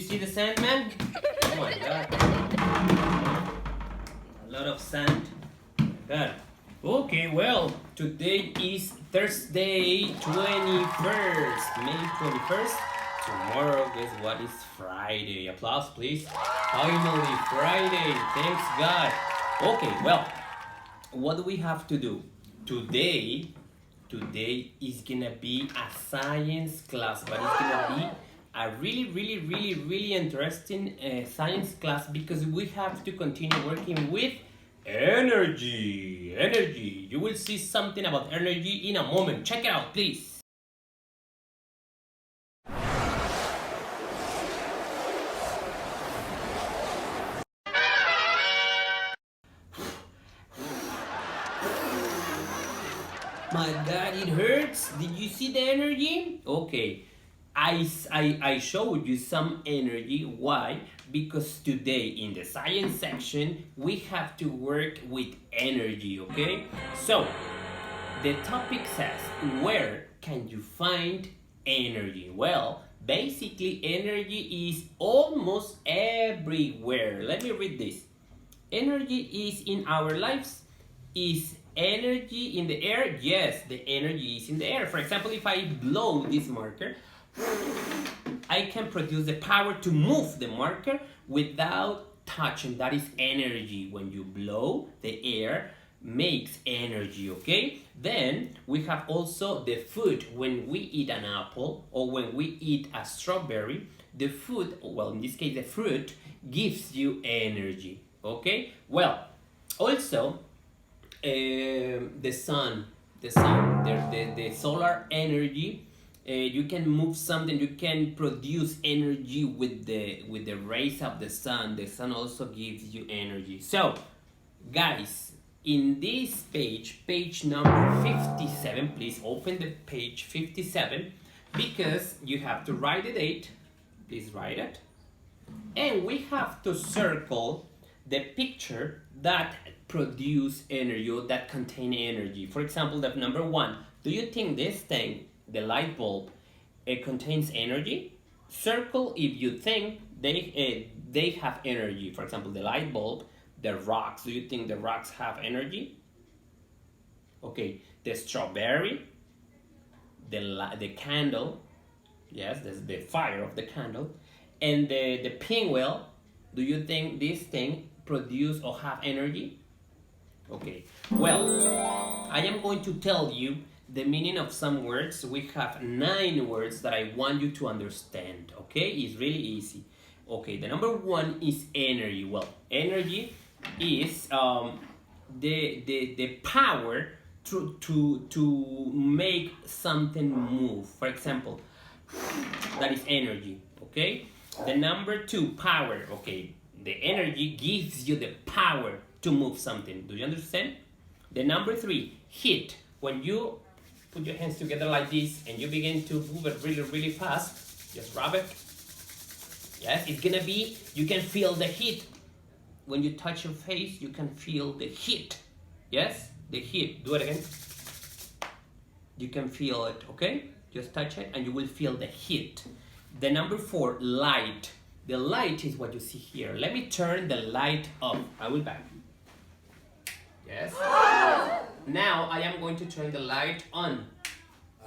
see the sand, man? Oh my god. A lot of sand. God. Okay, well, today is Thursday, 21st, May 21st. Tomorrow, guess what is Friday? Applause, please. Finally, Friday. Thanks, God. Okay, well, what do we have to do? Today is gonna be a science class, but it's gonna be a really interesting science class because we have to continue working with energy. You will see something about energy in a moment. Check it out, please. My God, it hurts. Did you see the energy? Okay, I showed you some energy. Why? Because today in the science section we have to work with energy. Okay, so the topic says, where can you find energy? Well, basically energy is almost everywhere. Let me read this. Energy is in our lives. Is energy in the air? Yes, the energy is in the air. For example, if I blow this marker, I can produce the power to move the marker without touching. That is energy. When you blow, the air makes energy, okay? Then we have also the food. When we eat an apple or when we eat a strawberry, the food, well, in this case, the fruit gives you energy, okay? Well, also, the sun, the solar energy. You can move something. You can produce energy with the rays of the sun. The sun also gives you energy. So, guys, in this page number 57, please open the page 57 because you have to write the date. Please write it, and we have to circle the picture that produce energy or that contain energy. For example, the number 1. Do you think this thing, the light bulb, it contains energy? Circle if you think they have energy. For example, the light bulb, the rocks. Do you think the rocks have energy? Okay, the strawberry, the candle. Yes, there's the fire of the candle, and the pinwheel. Do you think this thing produce or have energy? Okay, well, I am going to tell you the meaning of some words. We have 9 words that I want you to understand, okay? It's really easy. Okay, the number 1 is energy. Well, energy is the power to make something move. For example, that is energy, okay? The number 2, power, okay? The energy gives you the power to move something. Do you understand? The number 3, heat. When you put your hands together like this and you begin to move it really fast, just rub it. Yes, it's gonna be, you can feel the heat. When you touch your face, you can feel the heat. Yes, the heat. Do it again. You can feel it, okay? Just touch it and you will feel the heat. The number 4, light. The light is what you see here. Let me turn the light off. I will back. Yes. Now I am going to turn the light on.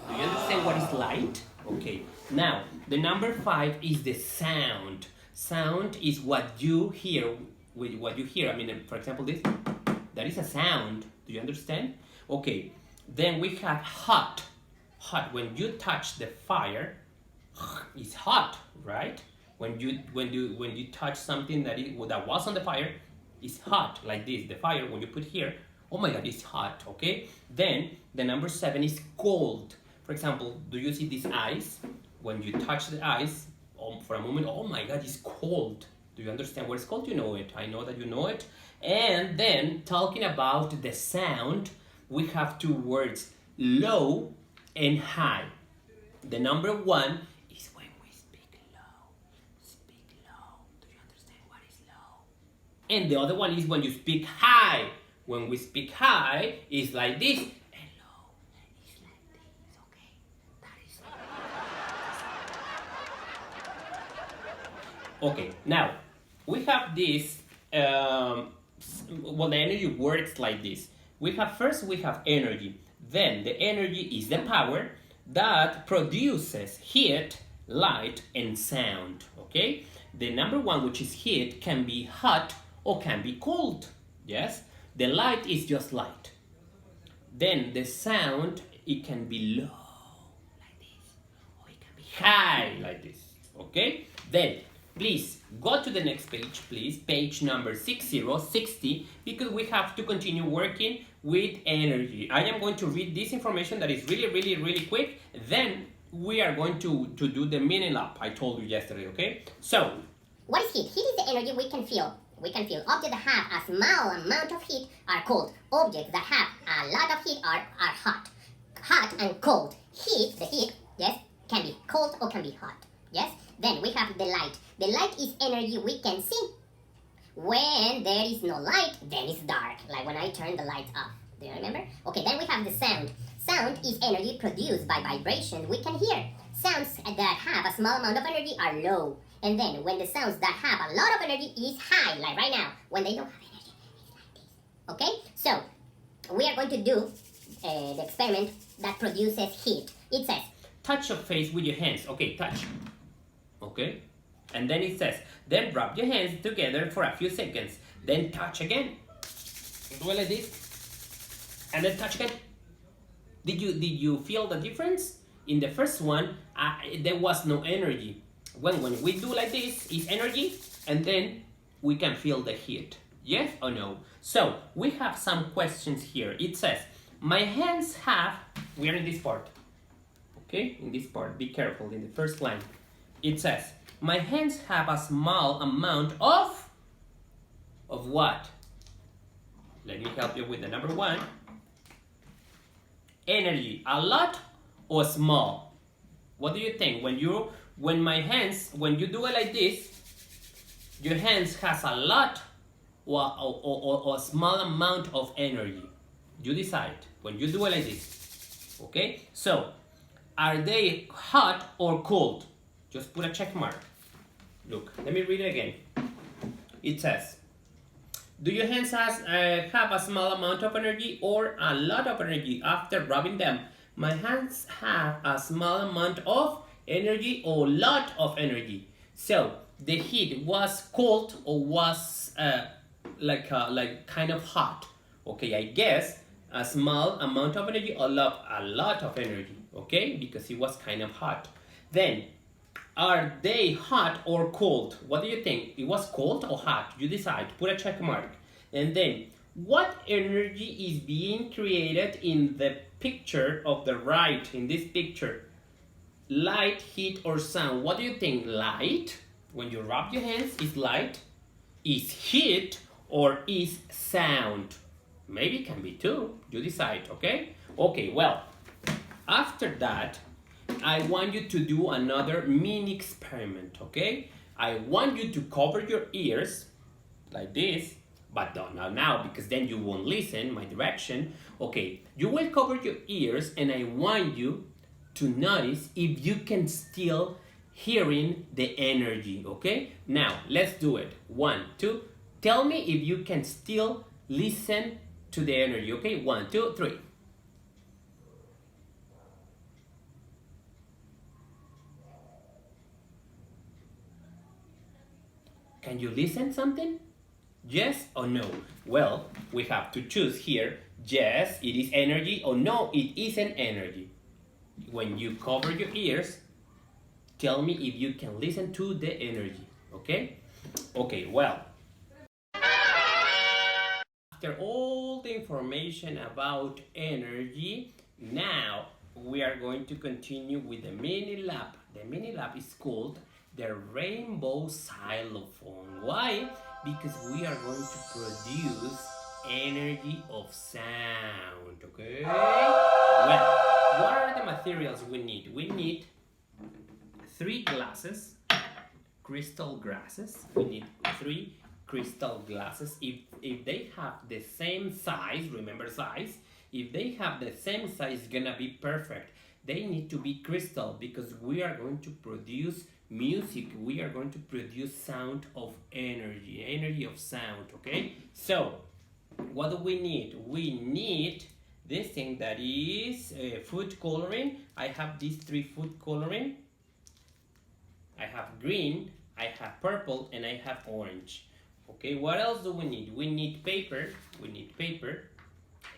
Do you understand what is light? Okay. Now, the number 5 is the sound. Sound is what you hear. With what you hear. I mean, for example, this. That is a sound. Do you understand? Okay. Then we have hot. Hot. When you touch the fire, it's hot, right? When you touch something that was on the fire, it's hot, like this. The fire, when you put here, oh my God, it's hot, okay? Then the number 7 is cold. For example, do you see this ice? When you touch the ice, for a moment, oh my God, it's cold. Do you understand what it's called? You know it. I know that you know it. And then talking about the sound, we have 2 words, low and high. The number 1 is when we speak low. Speak low. Do you understand what is low? And the other one is when you speak high. When we speak high, it's like this. And low is like this, okay? That is Okay, now we have this. Well, the energy works like this. First we have energy. Then the energy is the power that produces heat, light, and sound. Okay, the number one, which is heat, can be hot or can be cold. Yes, the light is just light. Then the sound, it can be low like this, or it can be high like this. Okay, then please go to the next page, please, page number 6060, because we have to continue working with energy. I am going to read this information that is really quick. Then we are going to do the mini lab I told you yesterday. Okay, so what is heat? Heat is the energy we can feel. Objects that have a small amount of heat are cold. Objects that have a lot of heat are hot. Hot and cold. The heat, yes, can be cold or can be hot. Yes? Then we have the light. The light is energy we can see. When there is no light, then it's dark. Like when I turn the lights off. Do you remember? Okay, then we have the sound. Sound is energy produced by vibration we can hear. Sounds that have a small amount of energy are low. And then when the sounds that have a lot of energy is high, like right now. When they don't have energy, it's like this. Okay? So, we are going to do the experiment that produces heat. It says, touch your face with your hands. Okay, touch. Okay? And then it says, then rub your hands together for a few seconds. Then touch again. Do it like this. And then touch again. Did you feel the difference? In the first one, there was no energy. When we do like this, it's energy, and then we can feel the heat. Yes or no? So, we have some questions here. It says, my hands have, we are in this part. Okay, in this part, be careful, in the first line. It says, my hands have a small amount of what? Let me help you with the number one. Energy, a lot or small? What do you think? When you do it like this, your hands has a lot or a small amount of energy. You decide when you do it like this. Okay? So, are they hot or cold? Just put a check mark. Look, let me read it again. It says, do your hands have a small amount of energy or a lot of energy after rubbing them? My hands have a small amount of energy or lot of energy. So the heat was cold or was like kind of hot. Okay, I guess a small amount of energy or a lot of energy. Okay, because it was kind of hot. Then, are they hot or cold? What do you think? It was cold or hot? You decide. Put a check mark. And then, what energy is being created in the picture of the right, in this picture? Light, heat, or sound? What do you think? Light, when you rub your hands, is light, is heat, or is sound? Maybe it can be two. You decide, okay? Okay, well, after that, I want you to do another mini experiment, okay? I want you to cover your ears like this, but not now because then you won't listen my direction. Okay, you will cover your ears and I want you to notice if you can still hearing the energy, okay? Now, let's do it. 1, 2. Tell me if you can still listen to the energy, okay? 1, 2, 3. Can you listen something? Yes or no? Well, we have to choose here. Yes, it is energy, or no, it isn't energy. When you cover your ears, tell me if you can listen to the energy, okay? Okay, well, after all the information about energy, now we are going to continue with the mini lab. The mini lab is called the rainbow xylophone. Why? Because we are going to produce energy of sound, okay? Well, what are the materials we need? We need 3 glasses, crystal glasses. We need 3 crystal glasses. If they have the same size, remember size, if they have the same size, it's gonna be perfect. They need to be crystal because we are going to produce music, we are going to produce sound of energy of sound, okay? So, what do we need? We need this thing that is food coloring. I have these 3 food coloring. I have green, I have purple, and I have orange. Okay, what else do we need? We need paper,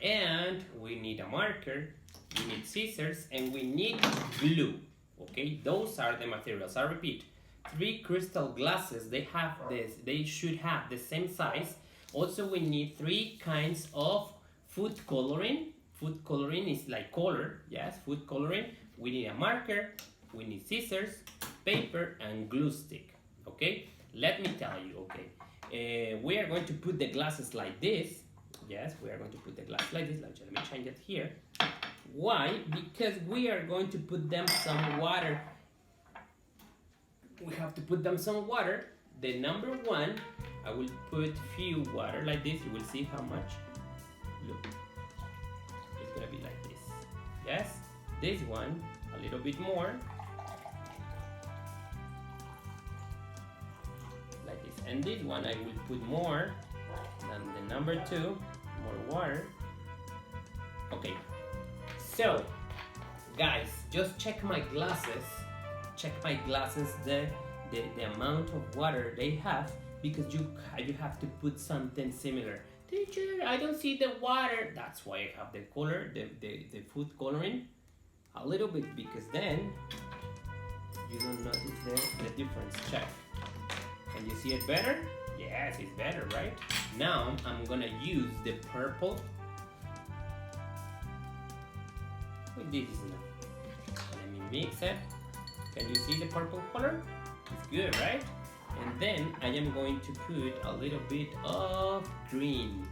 and we need a marker, we need scissors, and we need glue. Okay, those are the materials. I repeat, 3 crystal glasses, they should have the same size. Also, we need 3 kinds of food coloring. Food coloring is like color, yes, food coloring. We need a marker, we need scissors, paper, and glue stick. Okay, let me tell you, okay, we are going to put the glasses like this. Yes, we are going to put the glass like this. Let me change it here. Why? Because we are going to put them some water. We have to put them some water. The number 1, I will put few water like this. You will see how much. Look, it's gonna be like this. Yes, this one a little bit more, like this. And this one I will put more than the number 2, more water. Okay. So, guys, just check my glasses. Check my glasses, the amount of water they have, because you have to put something similar. Teacher, I don't see the water. That's why I have the color, the food coloring a little bit, because then you don't notice the difference. Check. Can you see it better? Yes, it's better, right? Now I'm gonna use the purple. This is enough. Let me mix it. Can you see the purple color? It's good, right? And then I am going to put a little bit of green.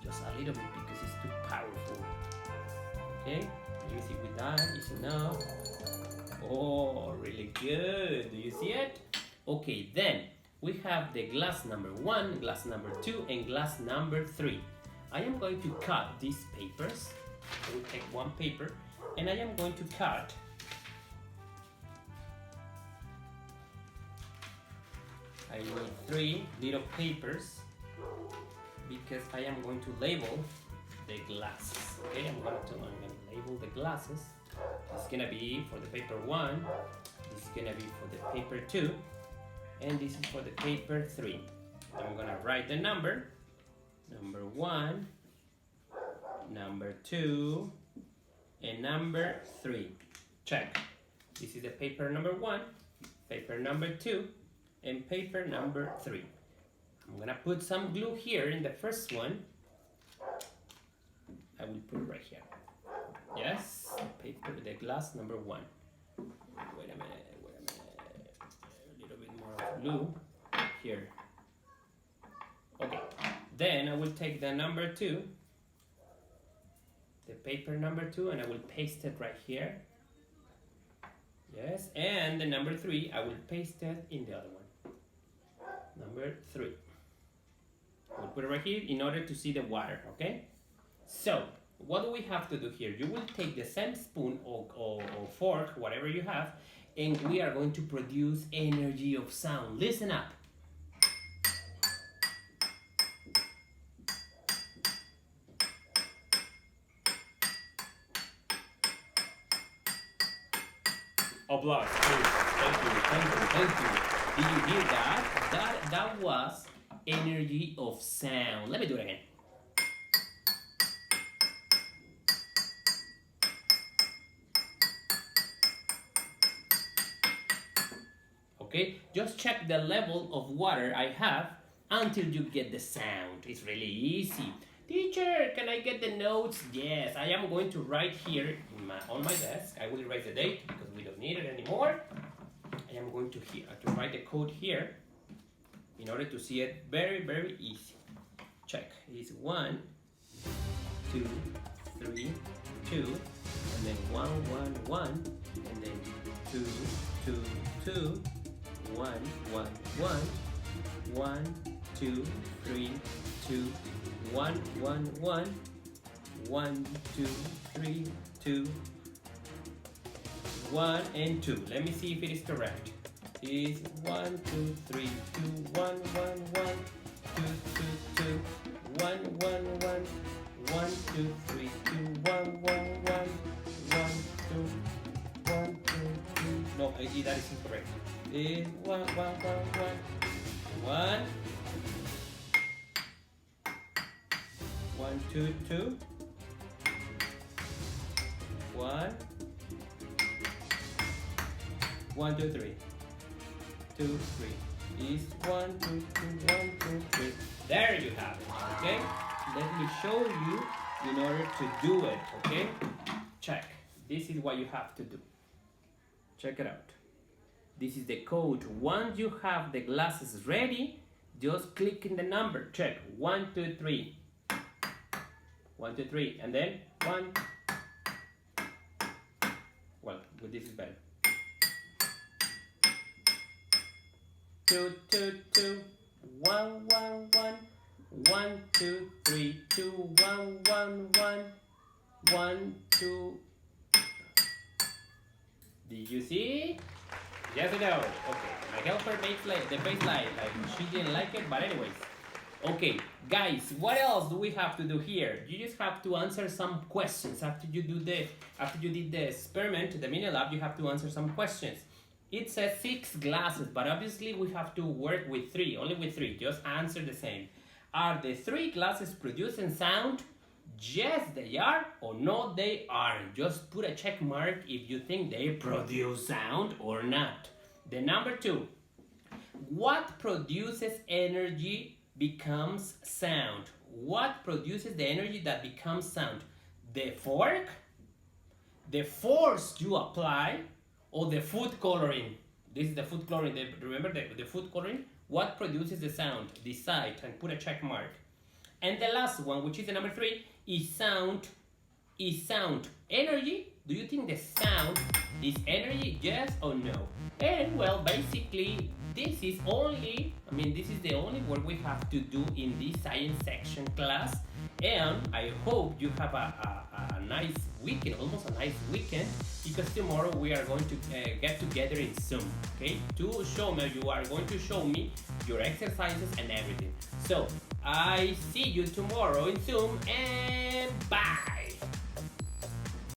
Just a little bit, because it's too powerful. Okay? Easy with that is enough. Oh, really good. Do you see it? Okay, then we have the glass number 1, glass number 2, and glass number 3. I am going to cut these papers. I will take 1 paper, and I am going to cut I need 3 little papers, because I am going to label the glasses. Okay, I'm going to label the glasses. It's gonna be for the paper 1, this is gonna be for the paper 2, and this is for the paper 3. I'm gonna write the number 1, number 2, and number 3. Check. This is the paper number 1, paper number 2, and paper number 3. I'm gonna put some glue here in the first one. I will put it right here. Yes, the glass number 1. Wait a minute. A little bit more of glue here. Okay, then I will take the number 2, the paper number 2, and I will paste it right here. Yes, and the number 3, I will paste it in the other one. Number 3. We'll put it right here in order to see the water, okay? So, what do we have to do here? You will take the same spoon or fork, whatever you have, and we are going to produce energy of sound. Listen up. Applause, please. Thank you. Did you hear that? That was energy of sound. Let me do it again. Okay, just check the level of water I have until you get the sound. It's really easy. Teacher, can I get the notes? Yes, I am going to write here on my desk. I will erase the date because we don't need it anymore. I am going to write the code here in order to see it very, very easy. Check. It's 1, 2, 3, 2, and then 1, 1, 1, and then 2, 2, 2, 1, 1, 1, 1, 2, 3, 2, 1, 1, 1, 1, 2, 3, 2, 1, and 2. Let me see if it is correct. is 1, 2, 3, 2, 1, 1, 1, 2, 2, 2, 1, 1, 1, 1, 2, 3, 2, 1, 1, 1, 1, 2, 1, 2, 3. No, that is incorrect. Is 1, 1, 1, 1, 1, 1, 2, 2, 1, 1, 2, 3, 2, 3. Is 1, 2, 2, 1, 2, 3. There you have it. Okay. Let me show you in order to do it. Okay. Check. This is what you have to do. Check it out. This is the code. Once you have the glasses ready, just click in the number. Check. 1, 2, 3. 1, 2, 3. And then 1. Well, this is better. 2, 2, 2. 1, 1, 1. 1, 2, 3, 2, 1, 1, 1. 1, 2. Did you see? Yes or no? Okay, my helper makes like the baseline, like she didn't like it, but anyways. Okay, guys, what else do we have to do here? You just have to answer some questions after you did the experiment, the mini lab. You have to answer some questions. It says 6 glasses, but obviously we have to work with 3, only with 3. Just answer the same. Are the 3 glasses producing sound? Yes, they are, or no, they aren't. Just put a check mark if you think they produce sound or not. The number 2, what produces energy becomes sound? What produces the energy that becomes sound? The fork, the force you apply, or the food coloring? This is the food coloring. Remember the food coloring? What produces the sound? Decide and put a check mark. And the last one, which is the number 3, is sound. Is sound energy? Do you think the sound is energy? Yes or no? And well, basically, this is the only work we have to do in this science section class. And I hope you have a nice weekend, almost a nice weekend, because tomorrow we are going to get together in Zoom, okay? To show me, you are going to show me your exercises and everything. So, I see you tomorrow in Zoom, and bye!